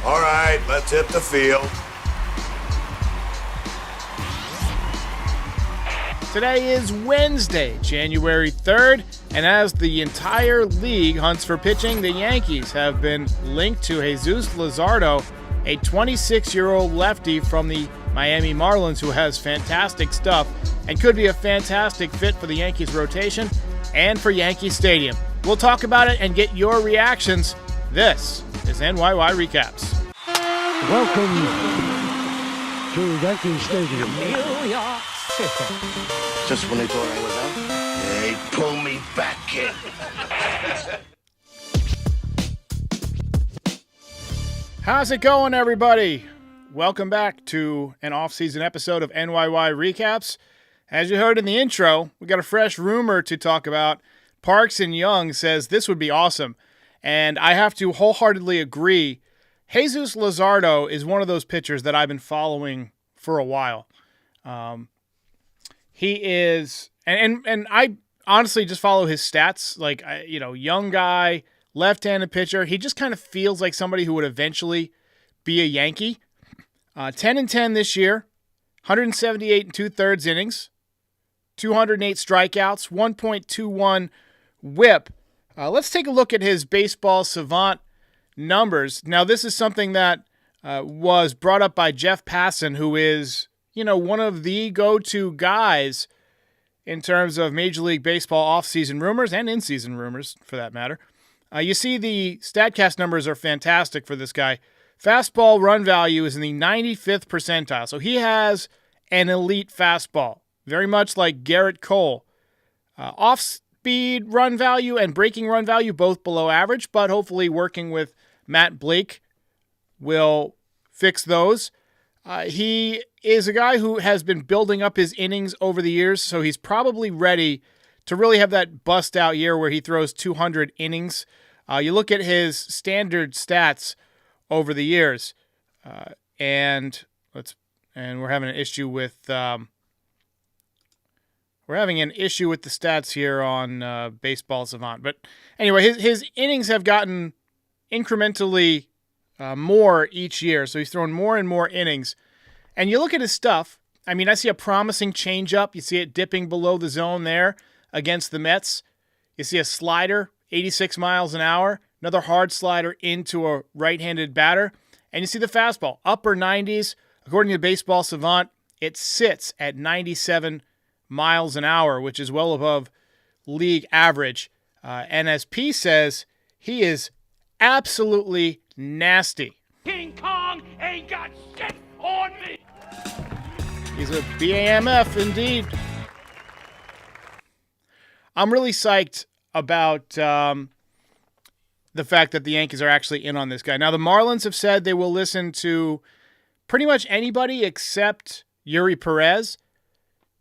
All right, let's hit the field. Today is Wednesday, January 3rd, and as the entire league hunts for pitching, the Yankees have been linked to Jesus Luzardo, a 26-year-old lefty from the Miami Marlins who has fantastic stuff and could be a fantastic fit for the Yankees rotation and for Yankee Stadium. We'll talk about it and get your reactions. This is NYY Recaps. Welcome to Yankee Stadium. New York City. Just when they thought I was out, they pull me back in. How's it going, everybody? Welcome back to an off-season episode of NYY Recaps. As you heard in the intro, we got a fresh rumor to talk about. Parks and Young says this would be awesome, and I have to wholeheartedly agree. Jesus Luzardo is one of those pitchers that I've been following for a while. He is, and I honestly just follow his stats. Like, young guy, left-handed pitcher. He just kind of feels like somebody who would eventually be a Yankee. 10-10 this year, 178 and 2/3 innings, 208 strikeouts, 1.21 WHIP. Let's take a look at his baseball savant numbers. Now, this is something that was brought up by Jeff Passan, who is, one of the go-to guys in terms of Major League Baseball off-season rumors and in-season rumors, for that matter. You see the StatCast numbers are fantastic for this guy. Fastball run value is in the 95th percentile, so he has an elite fastball, very much like Garrett Cole. Off-speed run value and breaking run value, both below average, but hopefully working with Matt Blake will fix those. He is a guy who has been building up his innings over the years, so he's probably ready to really have that bust-out year where he throws 200 innings. You look at his standard stats over the years, and we're having an issue with the stats here on Baseball Savant. But anyway, his innings have gotten incrementally more each year, so he's thrown more and more innings. And you look at his stuff. I mean, I see a promising changeup. You see it dipping below the zone there against the Mets. You see a slider, 86 miles an hour, another hard slider into a right-handed batter. And you see the fastball, upper 90s. According to Baseball Savant, it sits at 97 miles an hour, which is well above league average. NSP says he is absolutely nasty. King Kong ain't got shit on me. He's a BAMF indeed. I'm really psyched about the fact that the Yankees are actually in on this guy. Now, the Marlins have said they will listen to pretty much anybody except Yuri Perez.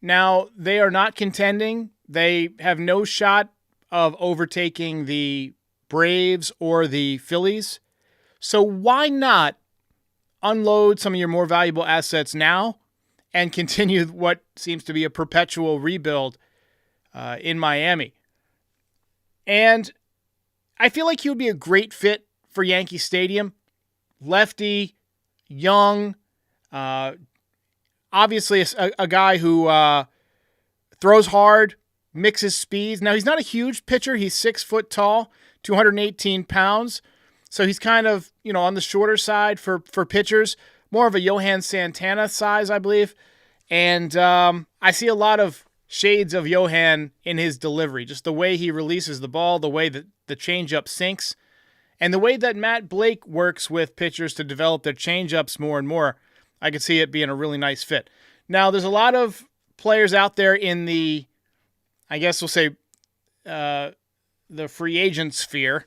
Now, they are not contending. They have no shot of overtaking the Braves or the Phillies. So why not unload some of your more valuable assets now and continue what seems to be a perpetual rebuild in Miami? And I feel like he would be a great fit for Yankee Stadium. Lefty, young, obviously a guy who throws hard, mixes speeds. Now, he's not a huge pitcher. He's 6 foot tall, 218 pounds. So he's kind of, on the shorter side for pitchers, more of a Johan Santana size, I believe. And I see a lot of shades of Johan in his delivery, just the way he releases the ball, the way that the changeup sinks, and the way that Matt Blake works with pitchers to develop their changeups more and more. I could see it being a really nice fit. Now, there's a lot of players out there in the, I guess we'll say, the free agent sphere,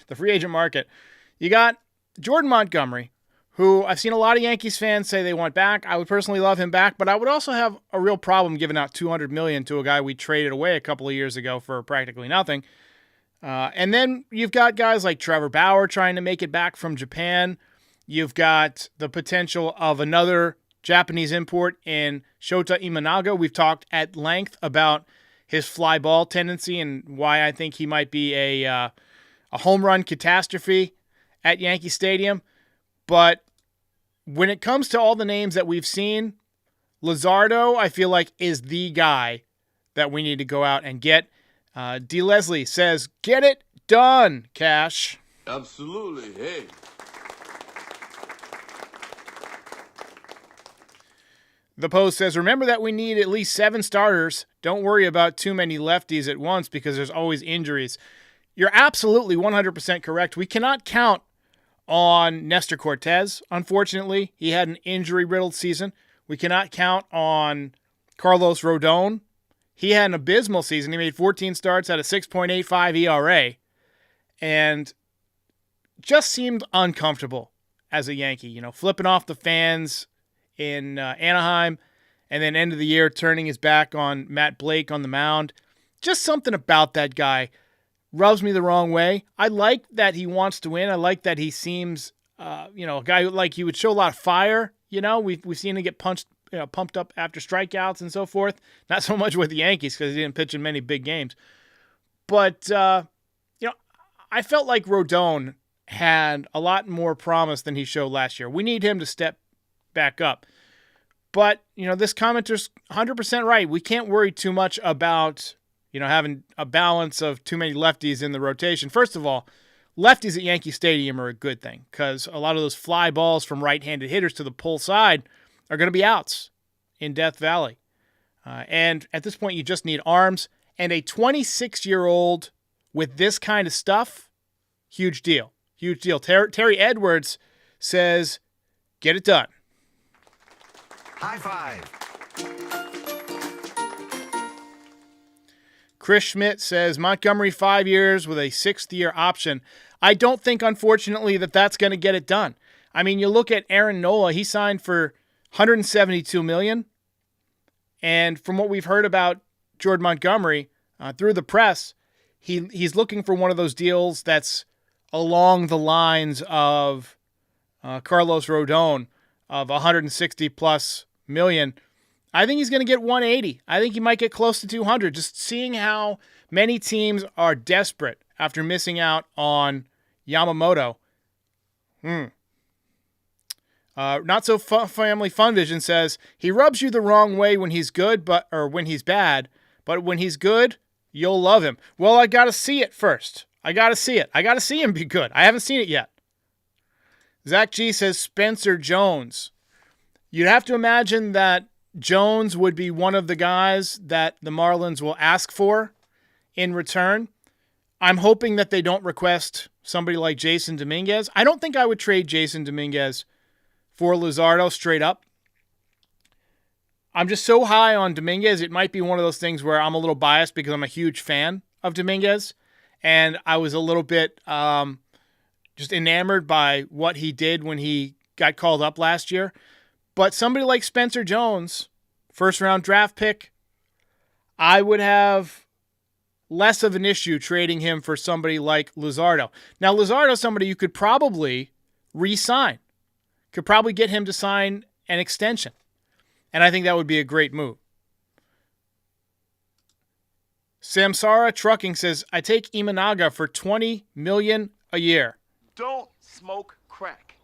the free agent market. You got Jordan Montgomery, who I've seen a lot of Yankees fans say they want back. I would personally love him back, but I would also have a real problem giving out $200 million to a guy we traded away a couple of years ago for practically nothing. And then you've got guys like Trevor Bauer trying to make it back from Japan. You've got the potential of another Japanese import in Shota Imanaga. We've talked at length about his fly ball tendency and why I think he might be a home run catastrophe at Yankee Stadium. But when it comes to all the names that we've seen, Luzardo, I feel like, is the guy that we need to go out and get. D. Leslie says, get it done, Cash. Absolutely. Hey. The Post says, remember that we need at least 7 starters. Don't worry about too many lefties at once because there's always injuries. You're absolutely 100% correct. We cannot count on Nestor Cortez, unfortunately. He had an injury-riddled season. We cannot count on Carlos Rodon. He had an abysmal season. He made 14 starts at a 6.85 ERA and just seemed uncomfortable as a Yankee, flipping off the fans in Anaheim, and then end of the year turning his back on Matt Blake on the mound. Just something about that guy rubs me the wrong way. I like that he wants to win. I like that he seems, a guy who, he would show a lot of fire. We've seen him get pumped up after strikeouts and so forth. Not so much with the Yankees because he didn't pitch in many big games. But, I felt like Rodon had a lot more promise than he showed last year. We need him to step back up. But, this commenter's 100% right. We can't worry too much about, having a balance of too many lefties in the rotation. First of all, lefties at Yankee Stadium are a good thing because a lot of those fly balls from right-handed hitters to the pull side are going to be outs in Death Valley. And at this point, you just need arms. And a 26-year-old with this kind of stuff, huge deal. Huge deal. Terry Edwards says, get it done. High five. Chris Schmidt says, Montgomery 5 years with a 6th-year option. I don't think, unfortunately, that that's going to get it done. I mean, you look at Aaron Nola. He signed for $172 million. And from what we've heard about Jordan Montgomery through the press, he's looking for one of those deals that's along the lines of Carlos Rodon of 160+ million. I think he's going to get 180. I think he might get close to 200. Just seeing how many teams are desperate after missing out on Yamamoto. Not so family fun vision says he rubs you the wrong way when he's good, or when he's bad, but when he's good, you'll love him. Well, I got to see it first. I got to see it. I got to see him be good. I haven't seen it yet. Zach G says Spencer Jones. You'd have to imagine that Jones would be one of the guys that the Marlins will ask for in return. I'm hoping that they don't request somebody like Jason Dominguez. I don't think I would trade Jason Dominguez for Luzardo straight up. I'm just so high on Dominguez. It might be one of those things where I'm a little biased because I'm a huge fan of Dominguez. And I was a little bit just enamored by what he did when he got called up last year. But somebody like Spencer Jones, first-round draft pick, I would have less of an issue trading him for somebody like Luzardo. Now, Luzardo is somebody you could probably re-sign. Could probably get him to sign an extension. And I think that would be a great move. Samsara Trucking says, I take Imanaga for $20 million a year. Don't smoke crack.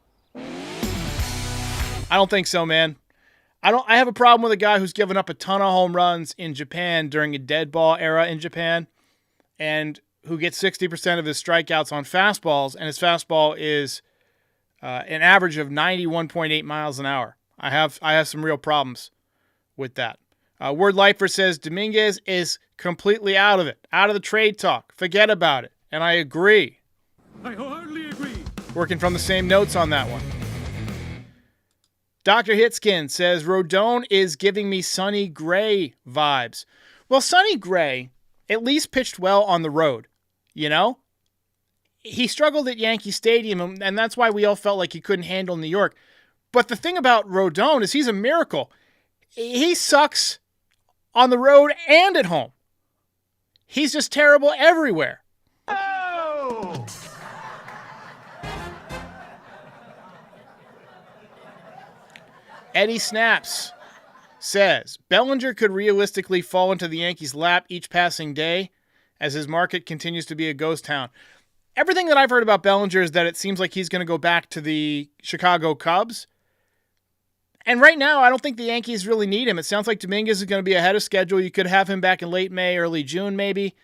I don't think so, man. I have a problem with a guy who's given up a ton of home runs in Japan during a dead ball era in Japan and who gets 60% of his strikeouts on fastballs, and his fastball is an average of 91.8 miles an hour. I have some real problems with that. Word Lifer says Dominguez is completely out of it, out of the trade talk. Forget about it. And I agree. I wholeheartedly agree. Working from the same notes on that one. Dr. Hitskin says Rodon is giving me Sonny Gray vibes. Well, Sonny Gray at least pitched well on the road, He struggled at Yankee Stadium, and that's why we all felt like he couldn't handle New York. But the thing about Rodon is he's a miracle. He sucks on the road and at home. He's just terrible everywhere. Oh! Eddie Snaps says, Bellinger could realistically fall into the Yankees' lap each passing day as his market continues to be a ghost town. everything that I've heard about Bellinger is that it seems like he's going to go back to the Chicago Cubs. And right now, I don't think the Yankees really need him. It sounds like Dominguez is going to be ahead of schedule. You could have him back in late May, early June maybe.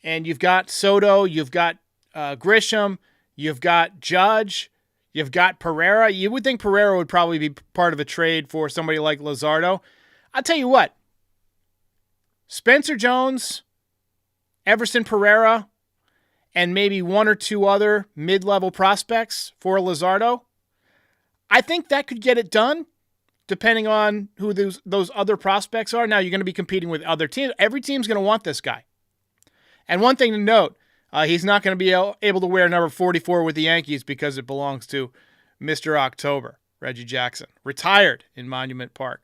And you've got Soto, you've got Grisham, you've got Judge, you've got Pereira. You would think Pereira would probably be part of a trade for somebody like Luzardo. I'll tell you what. Spencer Jones, Everson Pereira, and maybe one or two other mid-level prospects for Luzardo. I think that could get it done, depending on who those other prospects are. Now, you're going to be competing with other teams. Every team's going to want this guy. And one thing to note, he's not going to be able to wear number 44 with the Yankees because it belongs to Mr. October, Reggie Jackson, retired in Monument Park.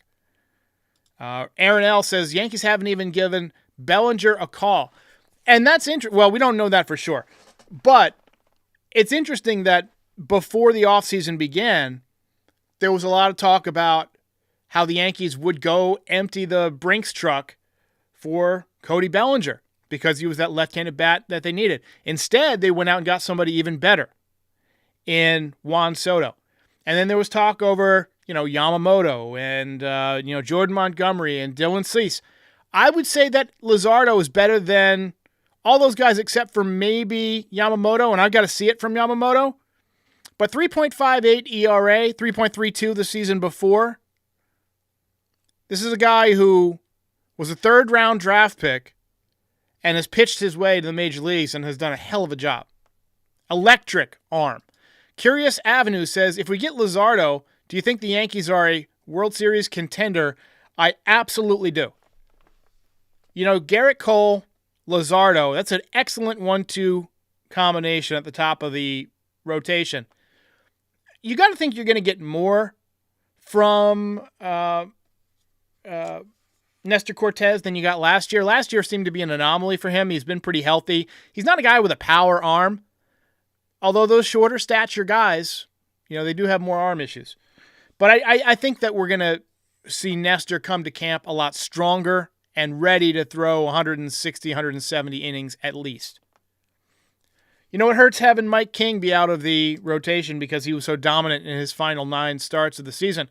Aaron L. says, Yankees haven't even given Bellinger a call. And that's interesting. Well, we don't know that for sure. But it's interesting that before the offseason began, there was a lot of talk about how the Yankees would go empty the Brinks truck for Cody Bellinger because he was that left-handed bat that they needed. Instead, they went out and got somebody even better in Juan Soto. And then there was talk over, Yamamoto and, Jordan Montgomery and Dylan Cease. I would say that Luzardo is better than all those guys except for maybe Yamamoto, and I've got to see it from Yamamoto. But 3.58 ERA, 3.32 the season before. This is a guy who was a third-round draft pick and has pitched his way to the major leagues and has done a hell of a job. Electric arm. Curious Avenue says, if we get Luzardo, do you think the Yankees are a World Series contender? I absolutely do. Garrett Cole, Luzardo, that's an excellent 1-2 combination at the top of the rotation. You got to think you're going to get more from Nestor Cortez than you got last year. Last year seemed to be an anomaly for him. He's been pretty healthy. He's not a guy with a power arm. Although those shorter stature guys, they do have more arm issues. But I think that we're going to see Nestor come to camp a lot stronger and ready to throw 160, 170 innings at least. It hurts having Mike King be out of the rotation because he was so dominant in his final 9 starts of the season.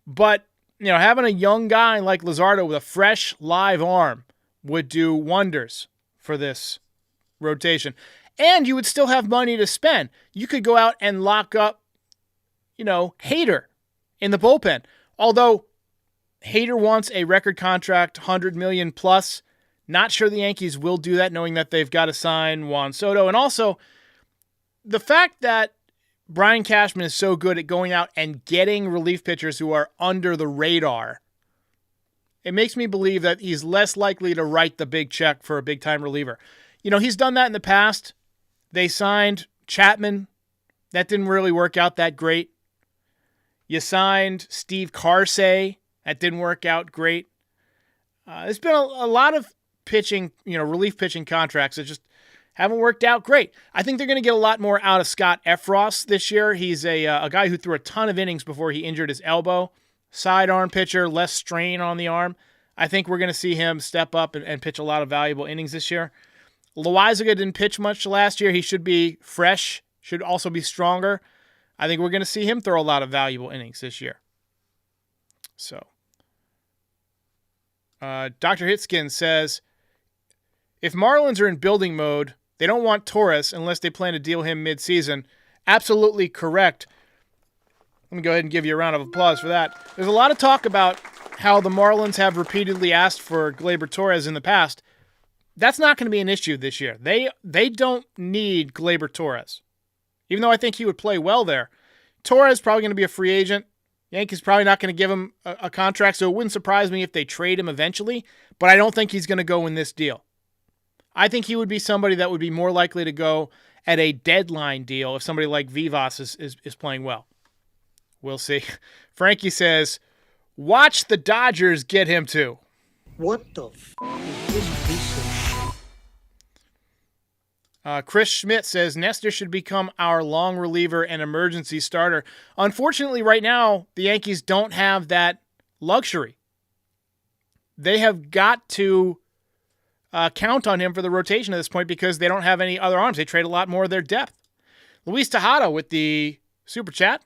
But, having a young guy like Luzardo with a fresh, live arm would do wonders for this rotation. And you would still have money to spend. You could go out and lock up, Hader in the bullpen. Although Hader wants a record contract, $100 million plus. Not sure the Yankees will do that, knowing that they've got to sign Juan Soto. And also, the fact that Brian Cashman is so good at going out and getting relief pitchers who are under the radar, it makes me believe that he's less likely to write the big check for a big-time reliever. He's done that in the past. They signed Chapman. That didn't really work out that great. You signed Steve Carsey. That didn't work out great. There's been a lot of pitching, relief pitching contracts that just haven't worked out great. I think they're going to get a lot more out of Scott Efros this year. He's a guy who threw a ton of innings before he injured his elbow. Sidearm pitcher, less strain on the arm. I think we're going to see him step up and pitch a lot of valuable innings this year. Loizaga didn't pitch much last year. He should be fresh, should also be stronger. I think we're going to see him throw a lot of valuable innings this year. So, Dr. Hitskin says, if Marlins are in building mode, they don't want Torres unless they plan to deal him mid-season. Absolutely correct. Let me go ahead and give you a round of applause for that. There's a lot of talk about how the Marlins have repeatedly asked for Gleyber Torres in the past. That's not going to be an issue this year. They don't need Gleyber Torres. Even though I think he would play well there. Torres is probably going to be a free agent. Yankees probably not going to give him a contract, so it wouldn't surprise me if they trade him eventually, but I don't think he's going to go in this deal. I think he would be somebody that would be more likely to go at a deadline deal if somebody like Vivas is playing well. We'll see. Frankie says, watch the Dodgers get him too. What the f*** is this piece of shit? Chris Schmidt says, Nestor should become our long reliever and emergency starter. Unfortunately, right now, the Yankees don't have that luxury. They have got to count on him for the rotation at this point because they don't have any other arms. They trade a lot more of their depth. Luis Tejada with the super chat.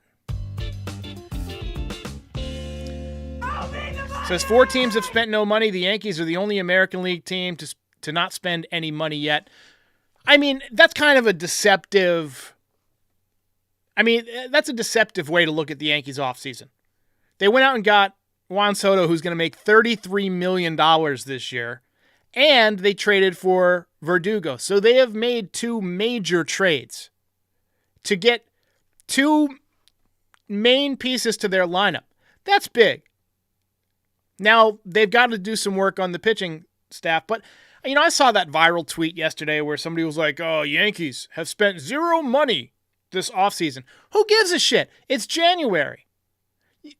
Says 4 teams have spent no money. The Yankees are the only American League team to not spend any money yet. I mean, that's kind of a deceptive... that's a deceptive way to look at the Yankees offseason. They went out and got Juan Soto, who's going to make $33 million this year, and they traded for Verdugo. So they have made 2 major trades to get 2 main pieces to their lineup. That's big. Now, they've got to do some work on the pitching staff, but, I saw that viral tweet yesterday where somebody was like, oh, Yankees have spent 0 money this offseason. Who gives a shit? It's January.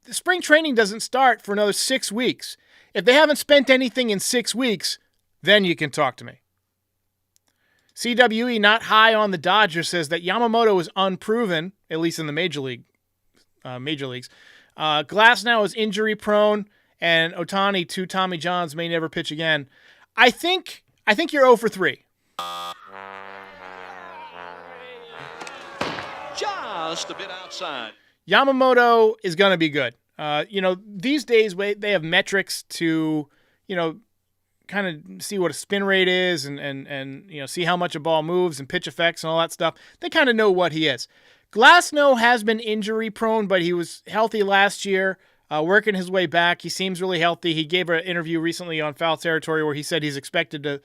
The spring training doesn't start for another 6 weeks. If they haven't spent anything in 6 weeks, then you can talk to me. CWE, not high on the Dodgers, says that Yamamoto is unproven, at least in the major leagues. Glasnow is injury prone, and Ohtani, 2 Tommy Johns, may never pitch again. I think you're 0 for 3. Just a bit outside. Yamamoto is going to be good. These days they have metrics to, kind of see what a spin rate is and see how much a ball moves and pitch effects and all that stuff. They kind of know what he is. Glasnow has been injury prone, but he was healthy last year, working his way back. He seems really healthy. He gave an interview recently on Foul Territory where he said he's expected to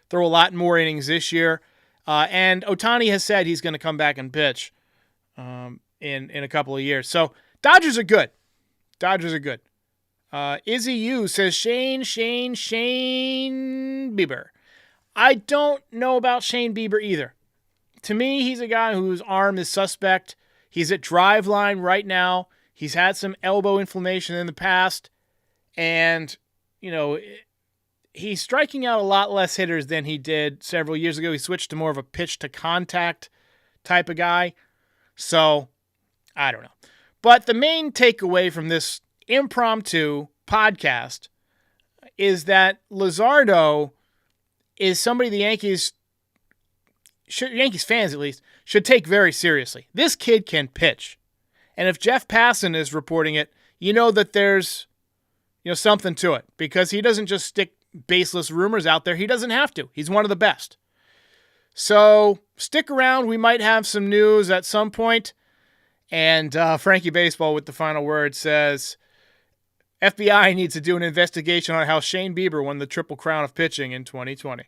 throw a lot more innings this year. And Ohtani has said he's going to come back and pitch in a couple of years. So Dodgers are good. Izzy U says Shane Bieber. I don't know about Shane Bieber either. To me, he's a guy whose arm is suspect. He's at Driveline right now. He's had some elbow inflammation in the past. And, he's striking out a lot less hitters than he did several years ago. He switched to more of a pitch-to-contact type of guy. So, I don't know. But the main takeaway from this impromptu podcast is that Luzardo is somebody the Yankees fans at least, should take very seriously. This kid can pitch. And if Jeff Passan is reporting it, that there's something to it. Because he doesn't just stick baseless rumors out there. He doesn't have to. He's one of the best. So stick around. We might have some news at some point. And Frankie Baseball with the final word says, FBI needs to do an investigation on how Shane Bieber won the Triple Crown of pitching in 2020.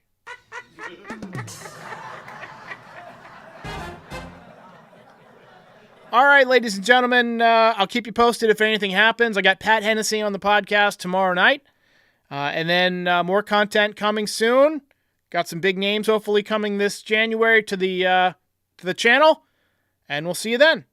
All right, ladies and gentlemen, I'll keep you posted if anything happens. I got Pat Hennessy on the podcast tomorrow night. And then more content coming soon. Got some big names hopefully coming this January to the channel. And we'll see you then.